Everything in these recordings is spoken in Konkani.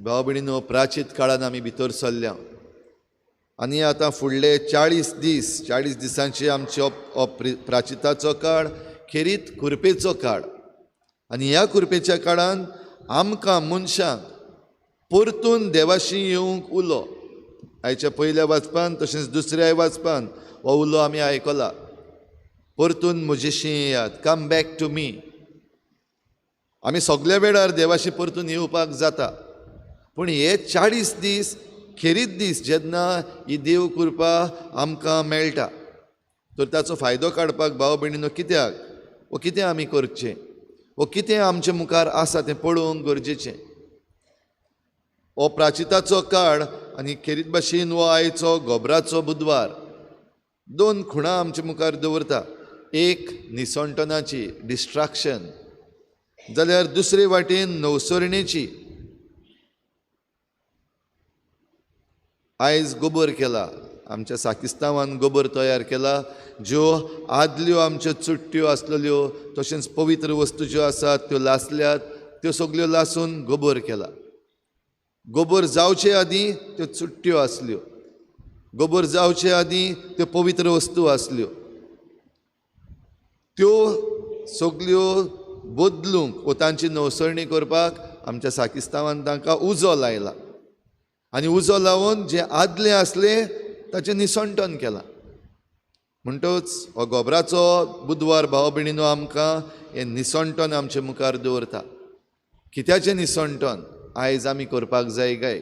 भाव भयणीनो, प्राचीत काळान आमी भितर सरल्या आनी आतां फुडले 40 दिसांची आमचो प्राचिताचो काळ खेरीत कुरपेचो काळ. आनी ह्या कुरपेच्या काळान आमकां मनशांक परतून देवाशी येवंक उलो. आयच्या पयल्या वाचपान तशेंच दुसऱ्या वाचपान हो उलो आमी आयकला. परतून म्हजेशी येयात, कम बॅक टू मी. आमी सगळ्या वेळार देवाशी परतून येवपाक जाता, पूण हे 40 दीस खेरीत दीस जेन्ना ही देव कृपा आमकां मेळटा, तर ताचो फायदो काडपाक भाव भयणीनो कित्याक वो कितें आमी करचें, वो कितें आमचे मुखार आसा तें पळोवंक गरजेचें. हो प्राचिताचो काळ आनी खेरीत भाशेन हो आयचो गोबराचो बुधवार दोन खुणां आमचे मुखार दवरता. एक निसंटनाची, डिस्ट्रॅक्शन, जाल्यार दुसरे वाटेन नवसरणेची. आयज गोबर केला, आमच्या साकिस्तांवान गोबर तयार केला. ज्यो आदल्यो आमच्यो चुट्ट्यो आसलेल्यो तशेंच पवित्र वस्तू ज्यो आसात त्यो लासल्यात, त्यो सगल्यो लासून गोबर केला. गोबर जावचे आदीं त्यो चुट्ट्यो आसल्यो, गोबर जावचे आदीं त्यो पवित्र वस्तू आसल्यो, त्यो सगल्यो बदलूंक वा तांची नवसरणी करपाक आमच्या साकिस्तांवान तांकां उजो लायला. आनी उजो लावन जे आदले आसले ताचें निसंटन केलां. म्हणटच हो गोबराचो बुधवार भाव भयणीनो आमकां हें निसंटन आमचे मुखार दवरता. कित्याचें निसंटन आयज आमी करपाक जाय काय,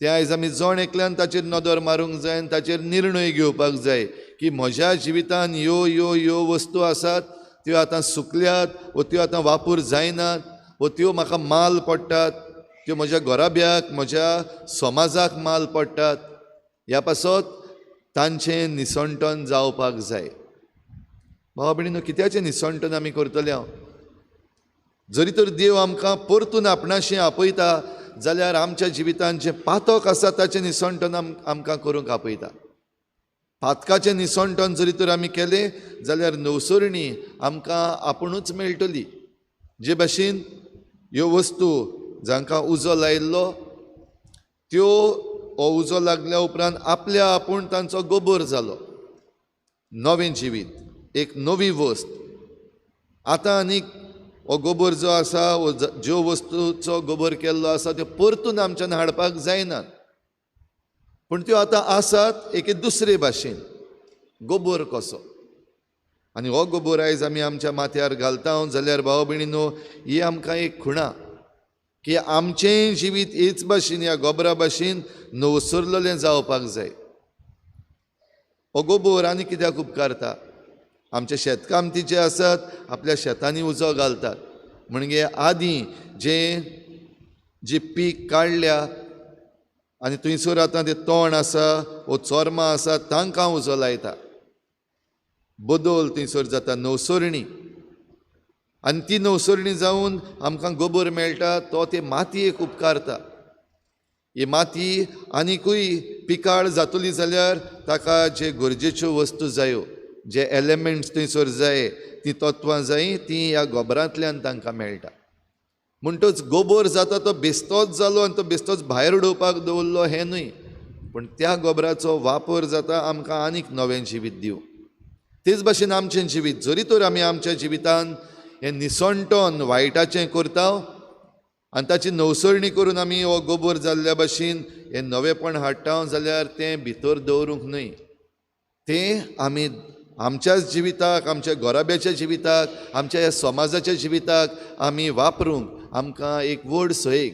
तें आयज आमी जण एकल्यान ताचेर नदर मारूंक जाय आनी ताचेर निर्णय घेवपाक जाय की म्हज्या जिवितान ह्यो ह्यो ह्यो वस्तू आसात, त्यो आतां सुकल्यात, वो त्यो आतां वापर जायनात, वो त्यो म्हाका माल पडटात, त्यो म्हज्या घोराब्याक, म्हज्या समाजाक माल पडटात. ह्या पासत तांचें निसंटन जावपाक जाय. भाव भयणीनो, कित्याचें निसंटन आमी करतले हांव? जरी तर देव आमकां परतून आपणाशी आपयता, जाल्यार आमच्या जिवितांत जें पातक आसा ताचें निसंटन आमकां करूंक आपयता. पातकाचें निसंटन जरी तर आमी केलें जाल्यार नवसरणी आमकां आपुणूच मेळटली. जे भाशेन ह्यो वस्तू जांकां उजो लायिल्लो, त्यो हो उजो लागल्या उपरांत आपल्या आपूण तांचो गोबर जालो. नवें जिवीत, एक नवी वस्त. आतां आनीक हो गोबर जो आसा, वो ज्यो वस्तूचो गोबर केल्लो आसा त्यो परतून आमच्यान हाडपाक जायनात, पूण त्यो आतां आसात एके दुसरे भाशेन. गोबर कसो, आनी हो गोबर आयज आमी आमच्या माथ्यार घालता जाल्यार भाव भयणीनो, ही आमकां एक खुणा की आमचें जिवीत हेच भाशेन, ह्या गोबरा भाशेन नवसरलेलें जावपाक जाय. हो गोबर आनी कित्याक उपकारता? आमचे शेतकामती जे आसात आपल्या शेतांनी उजो घालतात. म्हणजे आदीं जी पीक काडल्या आनी थंयसर आतां तें तण आसा वो चोरमां आसा तांकां उजो लायता. बदल थंयसर जाता, नवसरणी. आनी ती नवसरणी जावन आमकां गोबर मेळटा, तो ते मातयेक उपकारता. ही माती आनिकूय पिकाळ जातली जाल्यार ताका जे गरजेच्यो वस्तू जायो, जे एलिमेंट्स थंयसर जाय, ती तत्वां जायी, ती ह्या गोबरांतल्यान तांकां मेळटा. म्हणटच गोबर जाता तो बेश्टोच जालो आनी तो बेश्टोच भायर उडोवपाक दवरलो हें न्हय, पूण त्या गोबराचो वापर जाता आमकां आनीक नवें जिवीत दिवंक. तेच भाशेन आमचें जिवीत, जरी तर आमी आमच्या जिवितान हें निसंटन वायटाचें करता आनी ताची नवसरणी करून आमी हो गोबर जाल्ल्या भाशेन हें नवेंपण हाडटा, जाल्यार तें भितर दवरूंक न्हय. तें आमी आमच्याच जिविताक, आमच्या घोराब्याच्या जिविताक, आमच्या ह्या समाजाच्या जिविताक आमी वापरूंक आमकां एक व्हड सयेक.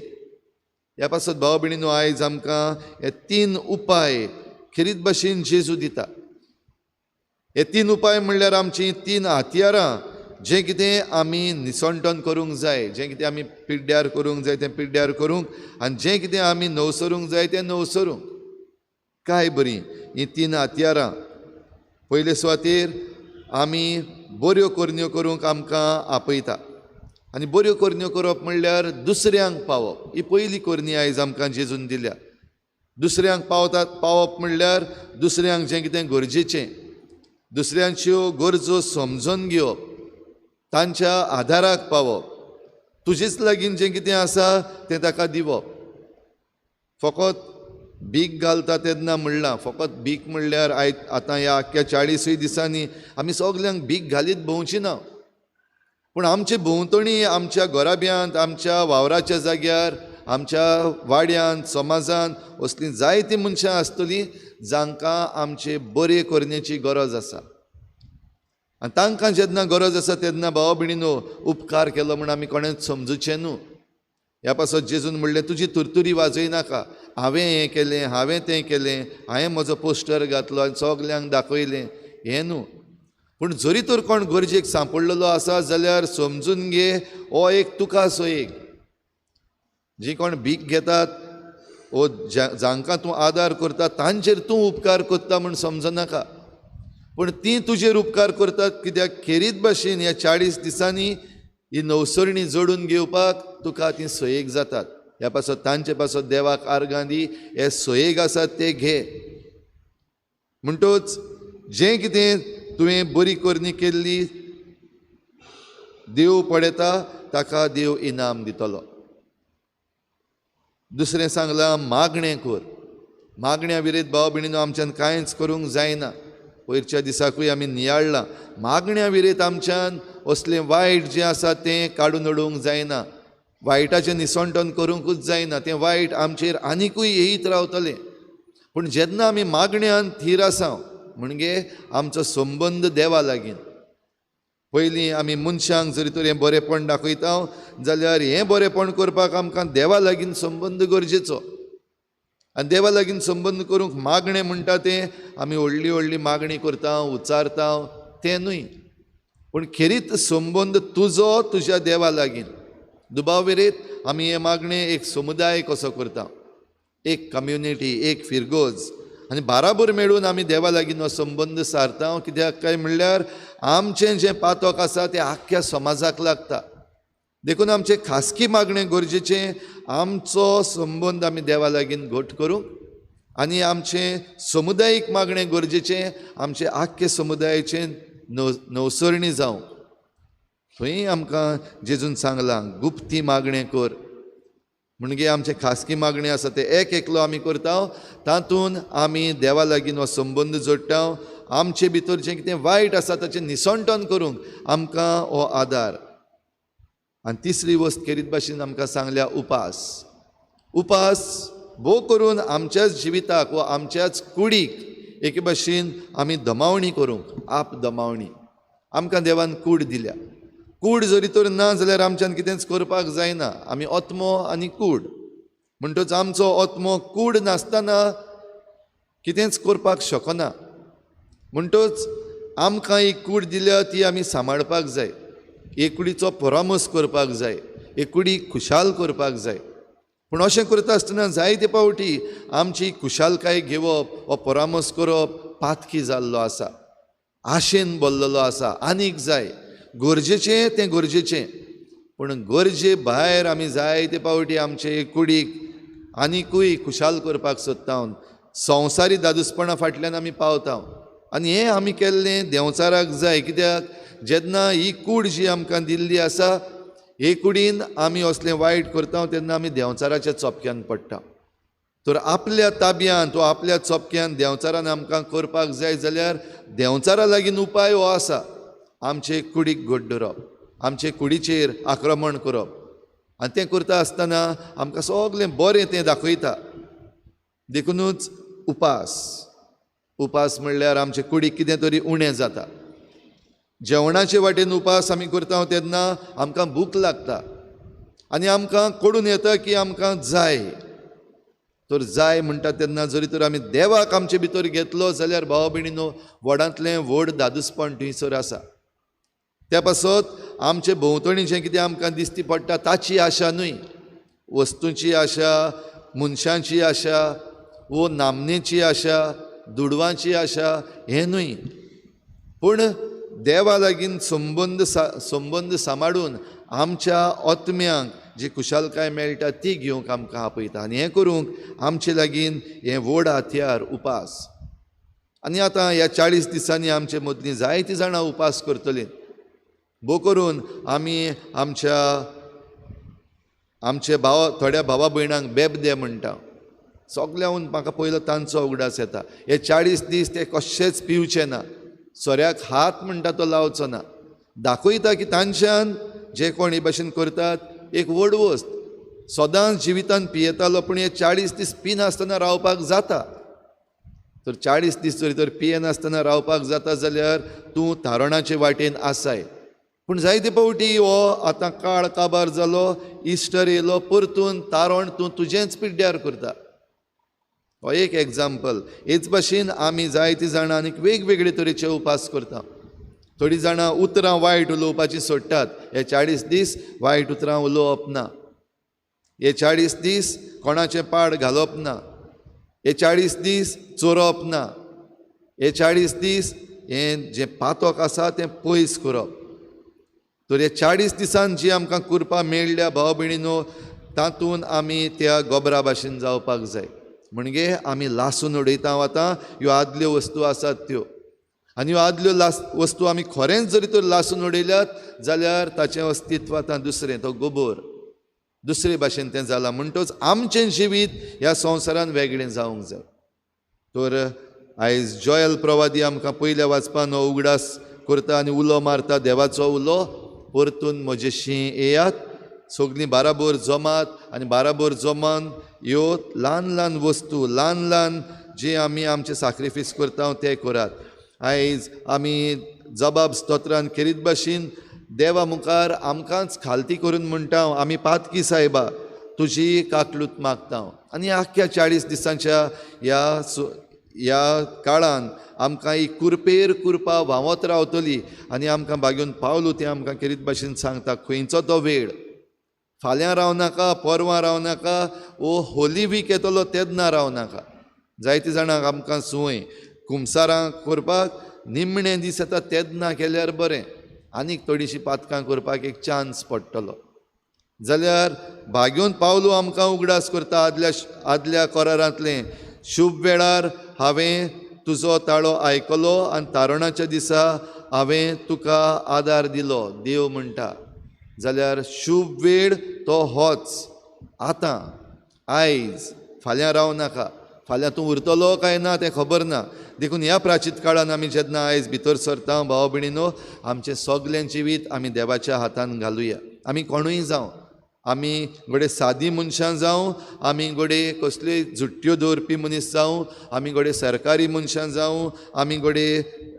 ह्या पासत भाव भयणीनो, आयज आमकां हे 3 उपाय खेरीत भाशेन जेजू दिता. हे 3 उपाय म्हणल्यार आमचीं 3 हातयारां, जें कितें आमी निसंटन करूंक जाय, जें कितें आमी पिड्ड्यार करूंक जाय तें पिड्ड्यार करूंक, आनी जें कितें आमी नवसरूंक जाय तें नवसरूंक. काय बरीं हीं 3 हातयारां. पयले सुवातेर आमी बऱ्यो करण्यो करूंक आमकां आपयता. आनी बऱ्यो करण्यो करप म्हणल्यार दुसऱ्यांक पावप. ही पयली करणी आयज आमकां जेजून दिल्या. दुसऱ्यांक पावप म्हणल्यार दुसऱ्यांक जें कितें गरजेचें, दुसऱ्यांच्यो गरजो समजून घेवप, तांच्या आदाराक पावप, तुजेच लागीं जें कितें आसा तें ताका दिवप. फकत भीक घालता तेन्ना म्हणलां, फकत भीक म्हणल्यार आतां ह्या आख्ख्या 40 दिसांनी आमी सगल्यांक भीक घालीत भोंवची ना, पूण आमचे भोंवतणी आमच्या घोराब्यांत, आमच्या वावराच्या जाग्यार, आमच्या वाड्यांत, समाजांत असलीं जायतीं मनशां आसतलीं जांकां आमचे बरे करण्याची गरज आसा. आनी तांकां जेन्ना गरज आसा तेन्ना भाव भयणीनो, उपकार केलो म्हूण आमी कोणेंच समजुचें न्हू. ह्या पासत जेजून म्हणलें तुजी तुरतुरी वाजयनाका, हांवें हें केलें, हांवें तें केलें, हांवें म्हजो पोस्टर घातलो आनी सगल्यांक दाखयलें, हें न्हू. पूण जरी तर कोण गरजेक सांपडलेलो आसा जाल्यार समजून घे, हो एक तुका सोयेक. जीं कोण भीक घेतात वो जांकां तूं आदार करता तांचेर तूं उपकार करता म्हूण समजनाका, पूण तीं तुजेर उपकार करतात. कित्याक खेरीत भाशेन ह्या 40 दिसांनी ही नवसरणी जोडून घेवपाक तुका ती सोयेक जातात. ह्या पासत तांचे पासत देवाक आर्गां दी, हे सोयेक आसात ते घे. म्हणटूच जें कितें तुवें बरी करणी केल्ली देव पळयता, ताका देव इनाम दितलो. दुसरें सांगलां, मागणें कर. मागण्या विरेत भाव भयणीनो आमच्यान कांयच करूंक जायना. वयरच्या दिसाकूय आमी नियाळ्ळां, मागण्या विरेत आमच्यान असलें वायट जें आसा तें काडून उडोवंक जायना, वायटाचें निसंटन करूंकूच जायना. तें वायट आमचेर आनिकूय येयत रावतलें. पूण जेन्ना आमी मागण्यांत थीर आसां म्हणजे आमचो संबंद देवा लागीं. पयलीं आमी मनशांक जरी तर हें बरेंपण दाखयता जाल्यार हें बरेंपण करपाक आमकां देवा लागीं संबंद गरजेचो. आनी देवा लागीं संबंद करूंक मागणें म्हणटा तें आमी व्हडली व्हडली मागणी करता, उचारता, तें न्हय. पूण खेरीत संबंद तुजो तुज्या देवा लागीं. दुबाव विरेत आमी हे मागणें एक समुदाय कसो करता, एक कम्युनिटी, एक फिरगोज, आनी बाराबर मेळून आमी देवा लागीं हो संबंद सारता. कित्याक काय म्हणल्यार आमचें जें पातक आसा तें आख्ख्या समाजाक लागता. देखून आमचें खासगी मागणें गरजेचें. आमचो संबंद आमी देवा लागीं घट करूंक, आनी आमचें समुदायीक मागणें गरजेचें. आमचे आख्खे समुदायाचें नवसरणी जावं. थंय आमकां जेजून सांगलां गुप्ती मागणें कर. म्हणजे आमचे खासगी मागणी आसा ते एक एकलो आमी करता, तातूंत आमी देवा लागीं हो संबंद जोडटा. आमचे भितर जें कितें वायट आसा ताचें निसंटन करूंक आमकां हो आदार. आनी तिसरी वस्त खेरीत भाशेन आमकां सांगल्या उपास. उपास भोव करून आमच्याच जिविताक वा आमच्याच कुडीक एके भाशेन आमी दमावणी करूंक, आप दमावणी. आमकां देवान कूड दिल्या. कूड जरी तर ना जाल्यार आमच्यान कितेंच करपाक जायना. आमी ओत्मो आनी कूड म्हणटच आमचो ओत्मो कूड नासतना कितेंच करपाक शकना. म्हणटच आमकां एक कूड दिल्या ती आमी सांबाळपाक जाय, एक कुडीचो परामस करपाक जाय, एक कुडीक खुशाल करपाक जाय. पूण अशें करता आसतना जायते पावटी आमची खुशालकाय घेवप हो परामस करप पातकी जाल्लो आसा, आशेन भरलेलो आसा. आनीक जाय, गरजेचें तें गरजेचें, पूण गरजे भायर आमी जायते पावटी आमचे कुडीक आनिकूय खुशाल करपाक सोदता. संवसारी दादूसपणा फाटल्यान आमी पावता. आनी हें आमी केल्लें देंवचाराक जाय. कित्याक जेन्ना ही कूड जी आमकां दिल्ली आसा हे कुडीन आमी असलें वायट करता तेन्ना आमी देंवचाराच्या चोपक्यान पडटा. तर आपल्या ताब्यांत वा आपल्या चोपक्यान देंवचारान आमकां करपाक जाय जाल्यार देंवचारा लागीं उपाय हो आसा, आमचे कुडीक घट धरप, आमचे कुडीचेर आक्रमण करप. आनी तें करता आसतना आमकां सगलें बरें तें दाखयता. देखूनच उपास. उपास म्हणल्यार आमचे कुडीक कितें तरी उणें जाता. जेवणाचे वाटेन उपास आमी करता तेन्ना आमकां भूक लागता आनी आमकां कळून येता की आमकां जाय. तर जाय म्हणटा तेन्ना जरी तर आमी देवाक आमचे भितर घेतलो जाल्यार भाव भयणीनो व्हडांतलें व्हड दादूसपण थंयसर आसा. त्या पासत आमचे भोंवतणी जें कितें आमकां दिश्टी पडटा ताची आशा न्हय, वस्तूंची आशा, मनशांची आशा, वो नामनेची आशा, दुडवांची आशा, हें न्हय. पूण देवा लागीं संबंद सांबाळून आमच्या आत्म्यांक जी खुशालकाय मेळटा ती घेवंक आमकां आपयता. आनी हें करूंक आमचे लागीं हें व्हड हात्यार उपास. आनी आतां ह्या 40 दिसांनी आमचे मदलीं जायतीं जाणां उपास करतलीं. भोव करून आमी आमचे थोड्या भावा भयणांक बेबदे म्हणटा. सगल्याहून म्हाका पयलो तांचो उगडास येता. हे 40 दीस ते कशेंच पिवचे ना, सोऱ्याक हात म्हणटा तो लावचो ना. दाखयता की तांच्यान जे कोण हे भाशेन करतात एक व्हड वस्त. सदांच जिवितान पियेतालो पूण हे 40 दीस पिनासतना रावपाक जाता. तर 40 दीस जरी तर पियेनासतना रावपाक जाता जाल्यार तूं तारणाचे वाटेन आसाय. पूण जायते फावटी हो आतां काळ काबार जालो, इस्टर येयलो, परतून तारण तूं तुजेंच पिड्ड्यार करता. हो एक एग्जाम्पल. हेच भाशेन आमी जायतीं जाणां आनीक वेगवेगळे तरेचे उपास करता. थोडीं जाणां उतरां वायट उलोवपाची सोडटात. हे 40 दीस वायट उतरां उलोवप ना. हे 40 दीस कोणाचें पाड घालप ना. हे 40 दीस चोरप ना. हे 40 दीस हें जें पातक आसा तें पयस करप. तर हे 40 दिसान जी आमकां कृपा मेळ्ळ्या भाव भयणीनो, तातूंत आमी त्या गोबरा भाशेन जावपाक जाय. म्हणजे आमी लासून उडयता वता ह्यो आदल्यो वस्तू आसात त्यो. आनी ह्यो आदल्यो वस्तू आमी खरेंच जरी तर लासून उडयल्यात जाल्यार ताचें अस्तित्व आतां दुसरें, तो गोबोर दुसरे भाशेन तें जालां. म्हणटच आमचें जिवीत ह्या संवसारान वेगळें जावंक जाय. तर आयज जोयल प्रवादी आमकां पयल्या वाचपान हो उगडास करता आनी उलो मारता देवाचो उलो, परतून म्हजेशी येयात, सगलीं बाराबर जमात आनी बाराबर जमान ह्यो ल्हान ल्हान वस्तू, ल्हान ल्हान जे आमी आमचे सॅक्रिफीस करता ते करात. आयज आमी जबाब स्तोत्रान केरीत भाशेन देवा मुखार आमकांच खालती करून म्हणटा, आमी पातकी सायबा तुजी काकलूत मागता. आनी आख्ख्या 40 दिसांच्या ह्या काळान आमकां ही कुरपेर कुरपा व्हांवत रावतली आनी आमकां बागेवन पावलू तें आमकां केरीत भाशेन सांगता. खंयचो तो वेळ, फाल्यां रावनाका, परवां रावनाका, ओ होली वीक येतलो तेन्ना रावनाका. जायते जाणांक आमकां सुवय कुमसारां करपाक निमणे दीस येता तेन्ना केल्यार बरें, आनीक थोडीशीं पातकां करपाक एक चान्स पडटलो. जाल्यार बागेवन पावलू आमकां उगडास करता आदल्या कोरारांतलें, शुभ वेळार हांवें तुजो ताळो आयकलो आनी तारणाच्या दिसा हांवें तुका आदार दिलो, देव म्हणटा. जाल्यार शुभ वेळ तो होच, आतां, आयज. फाल्यां रावनाका. फाल्यां तूं उरतलो काय ना तें खबर ना. देखून ह्या प्राचीत काळान आमी जेन्ना आयज भितर सरता भाव भयणीनो, आमचें सगलें जिवीत आमी देवाच्या हातान घालुया. आमी कोणूय जावं, आमी घोडे सादी मनशां जावं, आमी घोडे कसल्योय जुट्ट्यो दवरपी मनीस जावं, आमी घोडे सरकारी मनशां जावं, आमी घोडे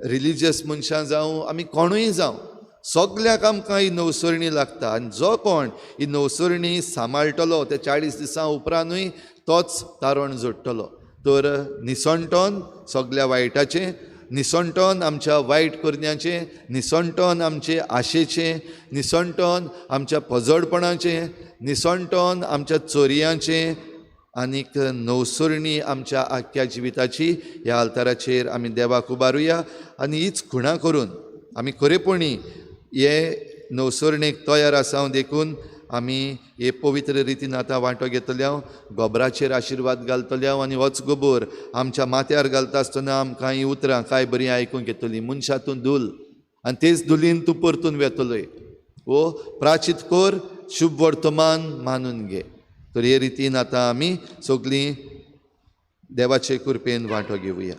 रिलिजियस मनशां जावं, आमी कोणूय जावं, सगल्याक आमकां ही नवसरणी लागता. आनी जो कोण ही नवसरणी सांबाळटलो ते 40 दिसां उपरांतूय तोच तारण जोडटलो. तर निसणटोन सगल्या वायटाचें, निसणटोन आमच्या वायट करण्याचें, निसणटोन आमचे आशेचें, निसणटोन आमच्या पजडपणाचें, निसणटोन आमच्या चोरयांचें, आनीक नवसरणी आमच्या आख्ख्या जिविताची ह्या आल्ताराचेर आमी देवाक उबारुया. आनी हीच खुणां करून आमी खरेपणी हे नवसरणेक तयार आसांव देखून आमी हे पवित्र रितीन आतां वांटो घेतल्या, गोबराचेर आशिर्वाद घालतल्या आनी होच गोबोर आमच्या माथ्यार घालता आसतना आमकां ही उतरां काय बरीं आयकूंक येतलीं. मनशां दूल आनी तेच दुलीन तूं परतून वेतलोय. वो प्राचीत कोर, शुभ वर्तमान मानून घे. तर हे रितीन आतां आमी सगलीं देवाचे कृपेन वांटो घेवया.